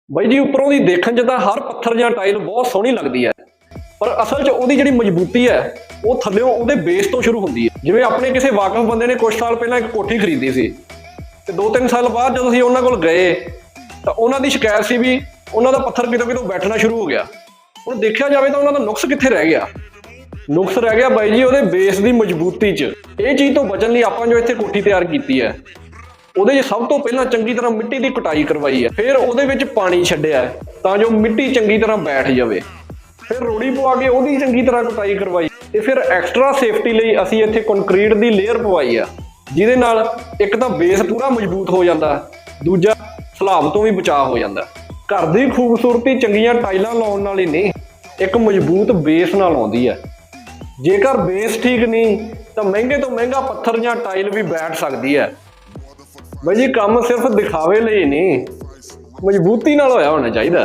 ਬਾਈ ਜੀ ਉੱਪਰੋਂ ਦੀ ਦੇਖਣ 'ਚ ਤਾਂ ਹਰ ਪੱਥਰ ਜਾਂ ਟਾਈਲ ਬਹੁਤ ਸੋਹਣੀ ਲੱਗਦੀ ਹੈ, ਪਰ ਅਸਲ 'ਚ ਉਹਦੀ ਜਿਹੜੀ ਮਜ਼ਬੂਤੀ ਹੈ ਉਹ ਥੱਲਿਓਂ ਉਹਦੇ ਬੇਸ ਤੋਂ ਸ਼ੁਰੂ ਹੁੰਦੀ ਹੈ। ਜਿਵੇਂ ਆਪਣੇ ਕਿਸੇ ਵਾਕਫ ਬੰਦੇ ਨੇ ਕੁਝ ਸਾਲ ਪਹਿਲਾਂ ਇੱਕ ਕੋਠੀ ਖਰੀਦੀ ਸੀ ਤੇ 2-3 ਸਾਲ ਬਾਅਦ ਜਦੋਂ ਅਸੀਂ ਉਹਨਾਂ ਕੋਲ ਗਏ ਤਾਂ ਉਹਨਾਂ ਦੀ ਸ਼ਿਕਾਇਤ ਸੀ ਵੀ ਉਹਨਾਂ ਦਾ ਪੱਥਰ ਕਿਤੋਂ ਕਿਤੋਂ ਬੈਠਣਾ ਸ਼ੁਰੂ ਹੋ ਗਿਆ। ਹੁਣ ਦੇਖਿਆ ਜਾਵੇ ਤਾਂ ਉਹਨਾਂ ਦਾ ਨੁਕਸ ਕਿੱਥੇ ਰਹਿ ਗਿਆ? ਨੁਕਸ ਰਹਿ ਗਿਆ ਬਾਈ ਜੀ ਉਹਦੇ ਬੇਸ ਦੀ ਮਜ਼ਬੂਤੀ 'ਚ। ਇਹ ਚੀਜ਼ ਤੋਂ ਬਚਣ ਲਈ ਆਪਾਂ ਜੋ ਇੱਥੇ ਕੋਠੀ ਤਿਆਰ ਕੀਤੀ ਹੈ ਉਹਦੇ 'ਚ ਸਭ ਤੋਂ ਪਹਿਲਾਂ ਚੰਗੀ ਤਰ੍ਹਾਂ ਮਿੱਟੀ ਦੀ ਕੁਟਾਈ ਕਰਵਾਈ ਹੈ, ਫਿਰ ਉਹਦੇ ਵਿੱਚ ਪਾਣੀ ਛੱਡਿਆ ਤਾਂ ਜੋ ਮਿੱਟੀ ਚੰਗੀ ਤਰ੍ਹਾਂ ਬੈਠ ਜਾਵੇ, ਫਿਰ ਰੋੜੀ ਪਵਾ ਕੇ ਉਹਦੀ ਚੰਗੀ ਤਰ੍ਹਾਂ ਕੁਟਾਈ ਕਰਵਾਈ ਤੇ ਫਿਰ ਐਕਸਟਰਾ ਸੇਫਟੀ ਲਈ ਅਸੀਂ ਇੱਥੇ ਕੰਕਰੀਟ ਦੀ ਲੇਅਰ ਪਵਾਈ ਆ, ਜਿਹਦੇ ਨਾਲ ਇੱਕ ਤਾਂ ਬੇਸ ਪੂਰਾ ਮਜ਼ਬੂਤ ਹੋ ਜਾਂਦਾ, ਦੂਜਾ ਸਲਾਬ ਤੋਂ ਵੀ ਬਚਾਅ ਹੋ ਜਾਂਦਾ। ਘਰ ਦੀ ਖੂਬਸੂਰਤੀ ਚੰਗੀਆਂ ਟਾਈਲਾਂ ਲਾਉਣ ਨਾਲ ਹੀ ਨਹੀਂ, ਇੱਕ ਮਜ਼ਬੂਤ ਬੇਸ ਨਾਲ ਆਉਂਦੀ ਹੈ। ਜੇਕਰ ਬੇਸ ਠੀਕ ਨਹੀਂ ਤਾਂ ਮਹਿੰਗੇ ਤੋਂ ਮਹਿੰਗਾ ਪੱਥਰ ਜਾਂ ਟਾਈਲ ਵੀ ਬੈਠ ਸਕਦੀ ਹੈ। ਬਾਈ ਜੀ ਕੰਮ ਸਿਰਫ ਦਿਖਾਵੇ ਲਈ ਨਹੀਂ, ਮਜ਼ਬੂਤੀ ਨਾਲ ਹੋਇਆ ਹੋਣਾ ਚਾਹੀਦਾ।